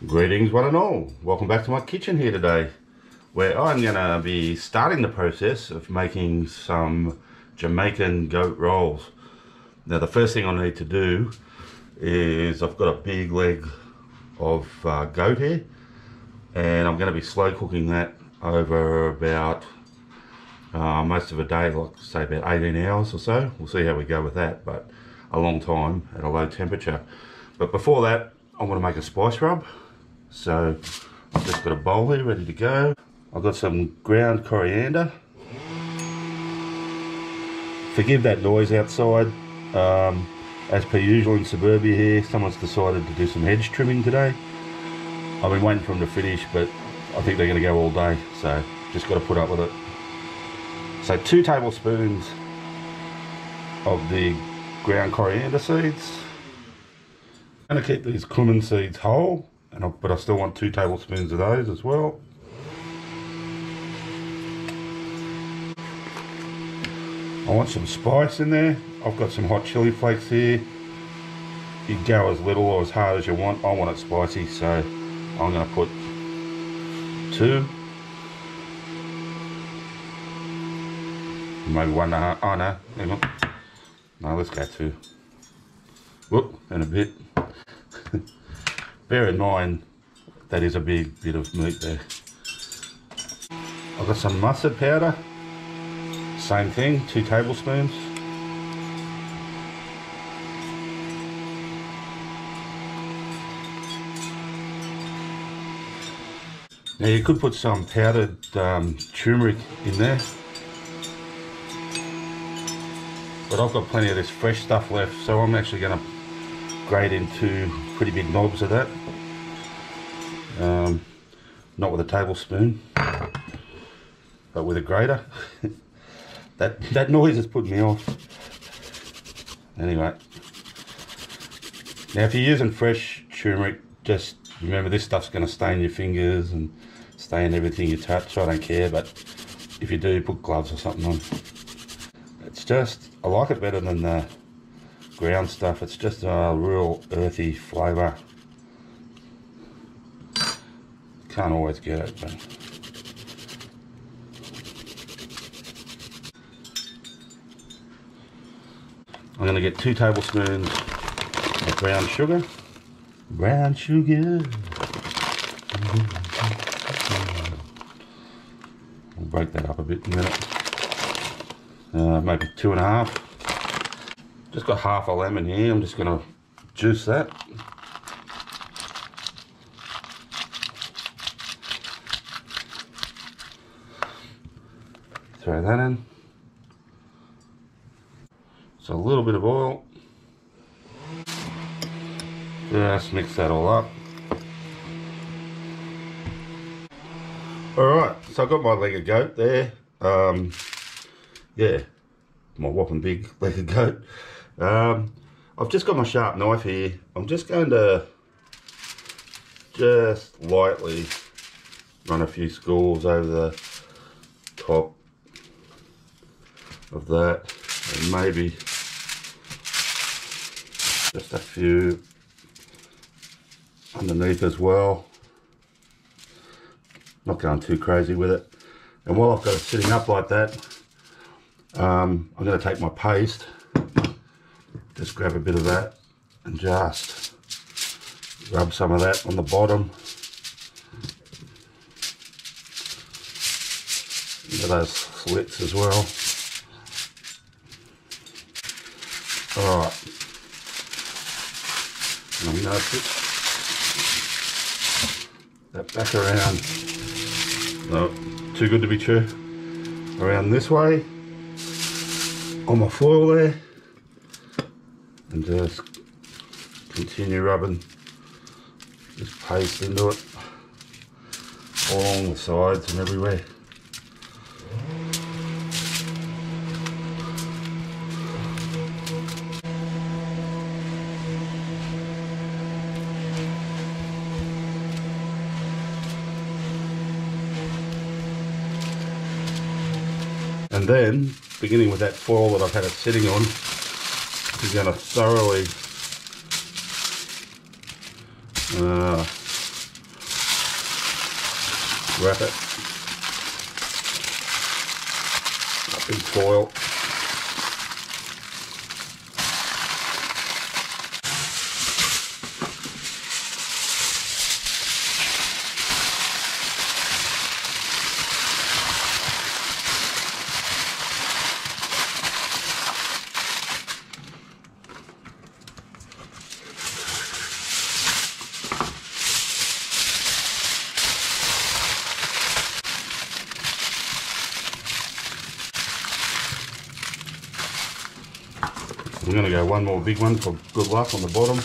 Greetings one and all, welcome back to my kitchen here today, where I'm going to be starting the process of making some Jamaican goat rolls. Now the first thing I need to do is I've got a big leg of goat here, and I'm going to be slow cooking that over about most of a day, like say about 18 hours or so. We'll see how we go with that, but a long time at a low temperature. But before that, I'm going to make a spice rub. So I've just got a bowl here ready to go. I've got some ground coriander. Forgive that noise outside. As per usual in suburbia here, someone's decided to do some hedge trimming today. I've been waiting for them to finish, but I think they're going to go all day, so just got to put up with it. So 2 tablespoons of the ground coriander seeds. I'm going to keep these cumin seeds whole, but I still want 2 tablespoons of those as well. I want some spice in there. I've got some hot chili flakes here. You can go as little or as hard as you want. I want it spicy, so I'm going to put 2. Maybe 1.5. Oh no, hang on. No, let's go 2. Whoop, and a bit. Bear in mind, that is a big bit of meat there. I've got some mustard powder. Same thing, 2 tablespoons. Now you could put some powdered turmeric in there, but I've got plenty of this fresh stuff left, so I'm actually going to grate into pretty big knobs of that. Not with a tablespoon, but with a grater. that noise has put me off. Anyway, now if you're using fresh turmeric, just remember this stuff's going to stain your fingers and stain everything you touch. I don't care, but if you do, put gloves or something on. It's just, I like it better than the ground stuff. It's just a real earthy flavour. Can't always get it, but I'm going to get 2 tablespoons of brown sugar. Brown sugar. We'll break that up a bit in a minute. Maybe 2.5. Just got half a lemon here. I'm just going to juice that. Throw that in. So a little bit of oil. Just mix that all up. Alright, so I've got my leg of goat there. Yeah, my whopping big leg of goat. I've just got my sharp knife here. I'm just going to just lightly run a few scalds over the top of that, and maybe just a few underneath as well. Not going too crazy with it. And while I've got it sitting up like that, I'm going to take my paste, just grab a bit of that and just rub some of that on the bottom into those slits as well. Alright, I'm going to put that back around, no, too good to be true, around this way on my foil there, and just continue rubbing this paste into it all along the sides and everywhere. And then, beginning with that foil that I've had it sitting on, you're going to thoroughly wrap it up in foil. I'm going to go one more big one for good luck on the bottom.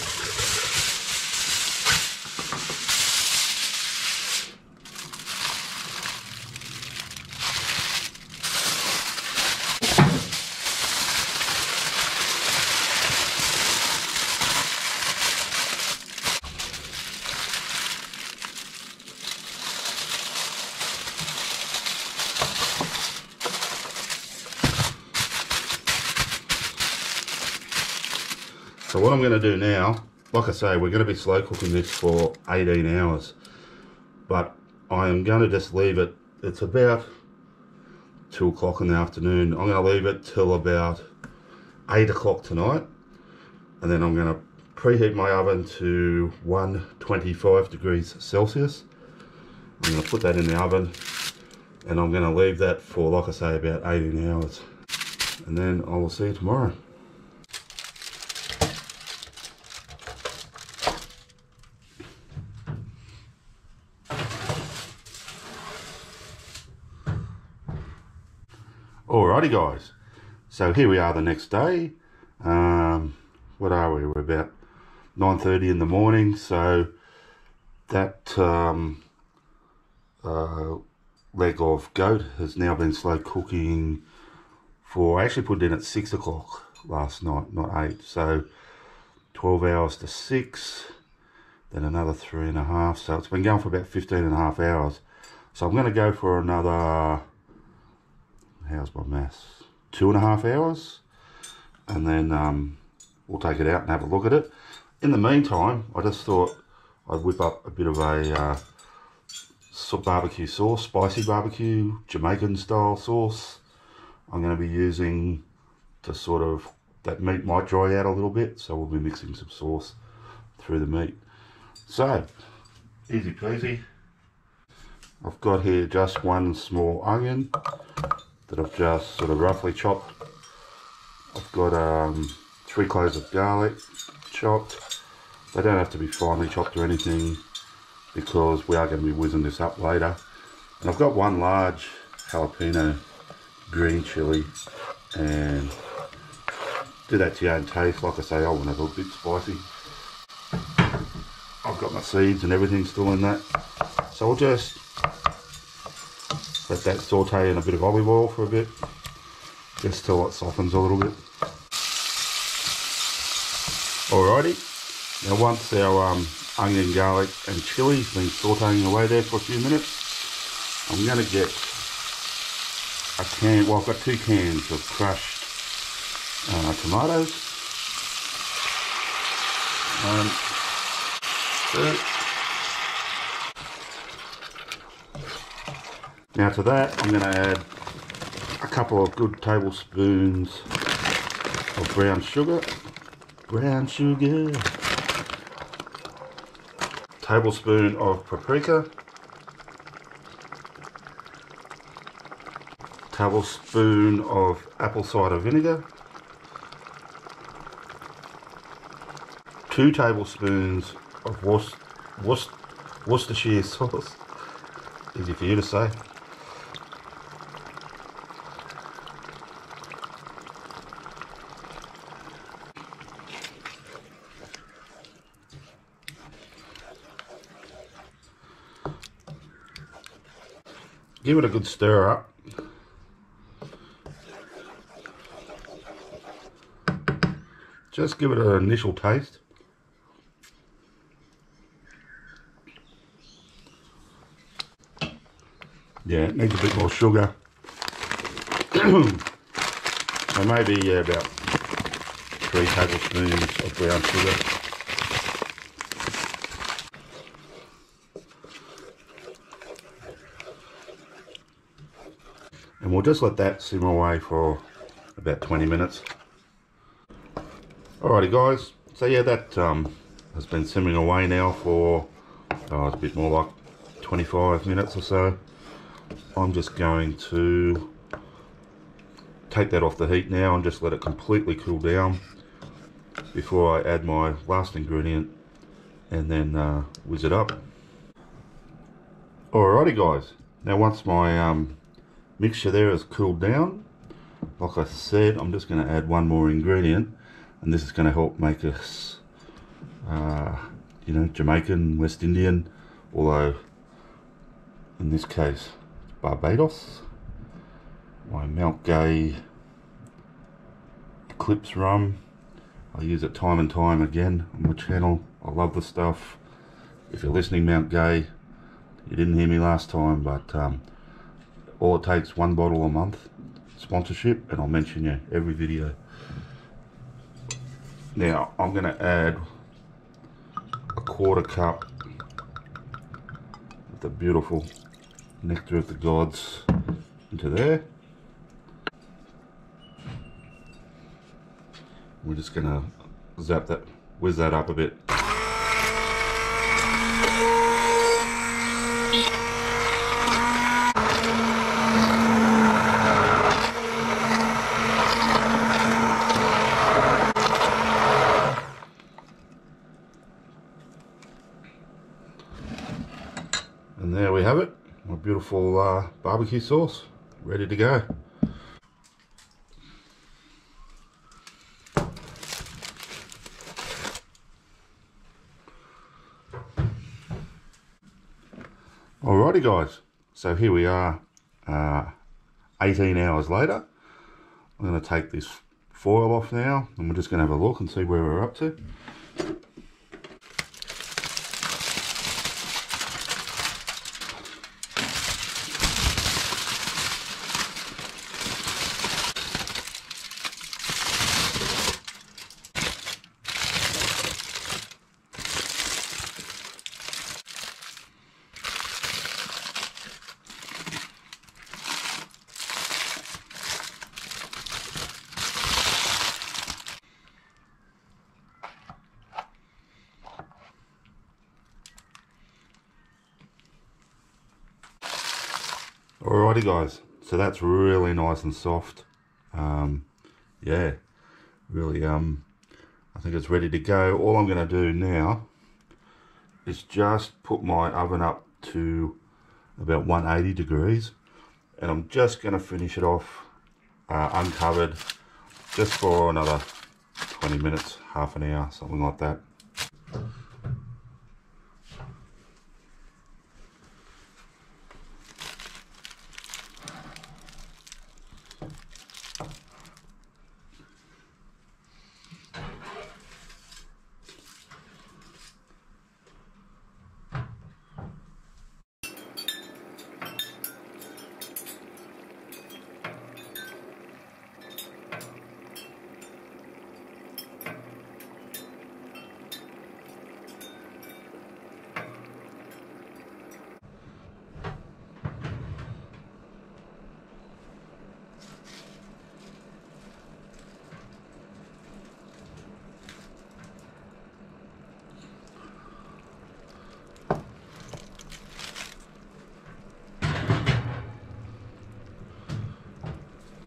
So what I'm going to do now, like I say, we're going to be slow cooking this for 18 hours. But I am going to just leave it, it's about 2 o'clock in the afternoon. I'm going to leave it till about 8 o'clock tonight. And then I'm going to preheat my oven to 125 degrees Celsius. I'm going to put that in the oven. And I'm going to leave that for, like I say, about 18 hours. And then I will see you tomorrow. Alrighty guys, so here we are the next day. What are we? We're about 9:30 in the morning. So that leg of goat has now been slow cooking for, I actually put it in at 6 o'clock last night, not 8. So 12 hours to 6, then another 3.5. So it's been going for about 15.5 hours. So I'm going to go for another, how's my maths, 2.5 hours, and then we'll take it out and have a look at it. In the meantime, I just thought I'd whip up a bit of a barbecue sauce, spicy barbecue, Jamaican style sauce. I'm going to be using to sort of, that meat might dry out a little bit, so we'll be mixing some sauce through the meat. So, easy peasy. I've got here just one small onion that I've just sort of roughly chopped. I've got 3 cloves of garlic chopped. They don't have to be finely chopped or anything because we are going to be whizzing this up later. And I've got 1 large jalapeno green chili, and do that to your own taste. Like I say, I want it a little bit spicy. I've got my seeds and everything still in that. So we'll just let that saute in a bit of olive oil for a bit, just till it softens a little bit. Alrighty, now once our onion, garlic and chili's been sauteing away there for a few minutes, I'm going to get a can, well I've got 2 cans of crushed tomatoes. Now to that I'm going to add a couple of good tablespoons of brown sugar. Tablespoon of paprika. Tablespoon of apple cider vinegar. 2 tablespoons of Worcestershire sauce. Easy for you to say. Give it a good stir up. Just give it an initial taste. Yeah, it needs a bit more sugar. So maybe about 3 tablespoons of brown sugar. we'll just let that simmer away for about 20 minutes. Alrighty guys, so yeah, that has been simmering away now for it's a bit more like 25 minutes or so. I'm just going to take that off the heat now and just let it completely cool down before I add my last ingredient and then whiz it up. Alrighty guys, now once my mixture there has cooled down, like I said, I'm just going to add one more ingredient, and this is going to help make us you know, Jamaican, West Indian, although in this case it's Barbados. My Mount Gay Eclipse rum, I use it time and time again on my channel. I love the stuff. If you're listening, Mount Gay, you didn't hear me last time, but all it takes, one bottle a month sponsorship, and I'll mention you every video. Now I'm going to add a 1/4 cup of the beautiful nectar of the gods into there. We're just going to whiz that up a bit. And there we have it, my beautiful barbecue sauce, ready to go. Alrighty guys, so here we are 18 hours later. I'm going to take this foil off now and we're just going to have a look and see where we're up to. Alrighty guys, so that's really nice and soft. Yeah, really I think it's ready to go. All I'm going to do now is just put my oven up to about 180 degrees, and I'm just going to finish it off uncovered just for another 20 minutes, half an hour, something like that.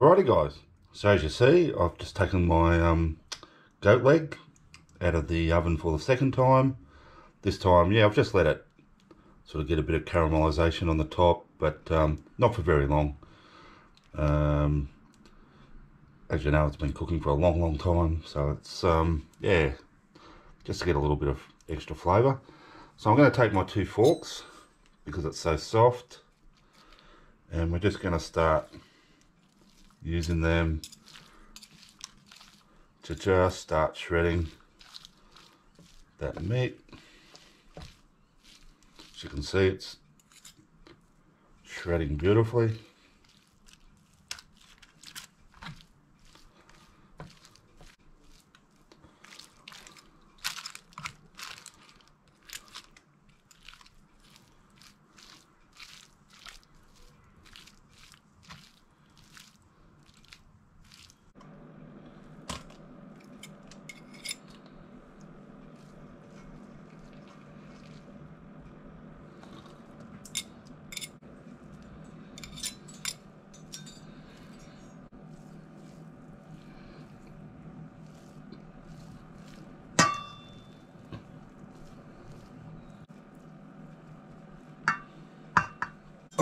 Alrighty guys, so as you see, I've just taken my goat leg out of the oven for the second time. This time, yeah, I've just let it sort of get a bit of caramelization on the top, but not for very long. As you know, it's been cooking for a long time, so it's yeah, just to get a little bit of extra flavour. So I'm going to take my 2 forks because it's so soft, and we're just going to start using them to just start shredding that meat. As you can see, it's shredding beautifully.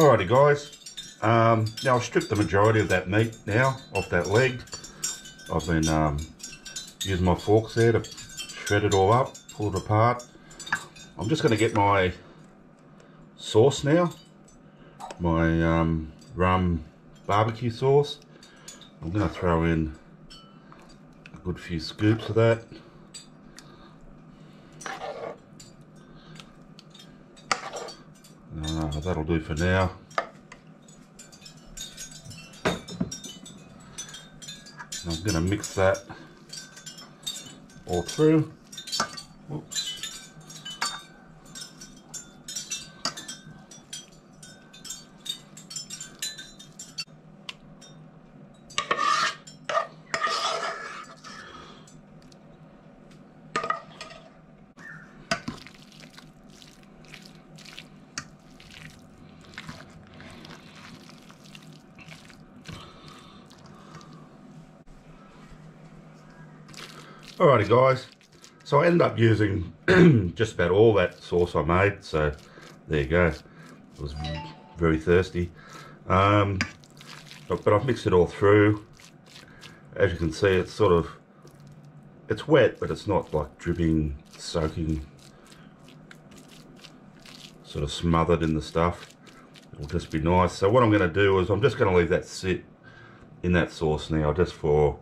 Alrighty guys, now I've stripped the majority of that meat now off that leg. I've been using my forks there to shred it all up, pull it apart. I'm just going to get my sauce now, my rum barbecue sauce. I'm going to throw in a good few scoops of that. That'll do for now. I'm going to mix that all through. Whoops. Alrighty guys, so I ended up using just about all that sauce I made, so there you go. It was very thirsty, but I've mixed it all through. As you can see, it's it's wet, but it's not like dripping, soaking, sort of smothered in the stuff. It'll just be nice. So what I'm going to do is I'm just going to leave that sit in that sauce now just for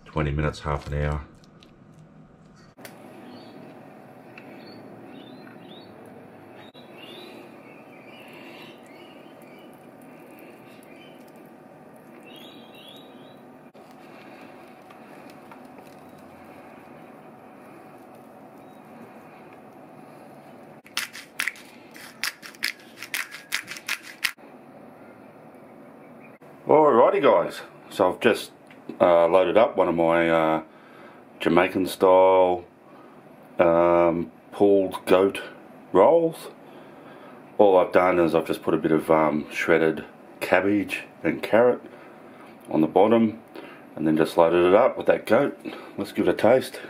20 minutes, half an hour. Alrighty guys, so I've just loaded up one of my Jamaican style pulled goat rolls. All I've done is I've just put a bit of shredded cabbage and carrot on the bottom and then just loaded it up with that goat. Let's give it a taste.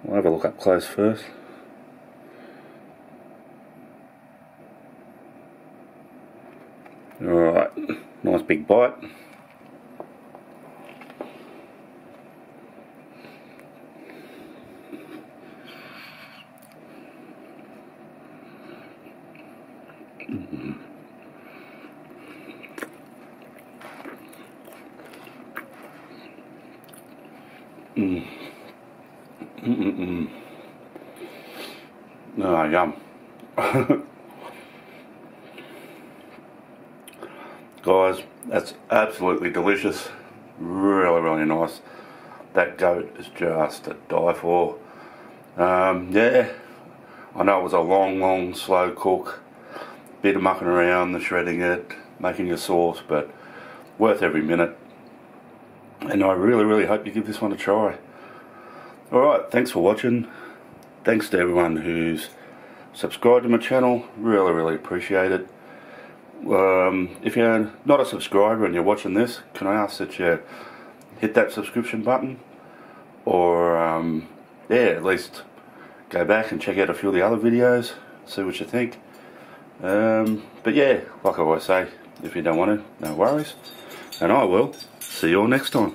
I'll have a look up close first. Alright, nice big bite. Oh, yum. Guys, that's absolutely delicious. Really, really nice. That goat is just to die for. Yeah, I know it was a long, slow cook. Bit of mucking around, the shredding it, making your sauce, but worth every minute. And I really hope you give this one a try. Alright, thanks for watching. Thanks to everyone who's subscribed to my channel. Really appreciate it. If you're not a subscriber and you're watching this, can I ask that you hit that subscription button, or yeah, at least go back and check out a few of the other videos, see what you think. But yeah, like I always say, if you don't want to, no worries, and I will see you all next time.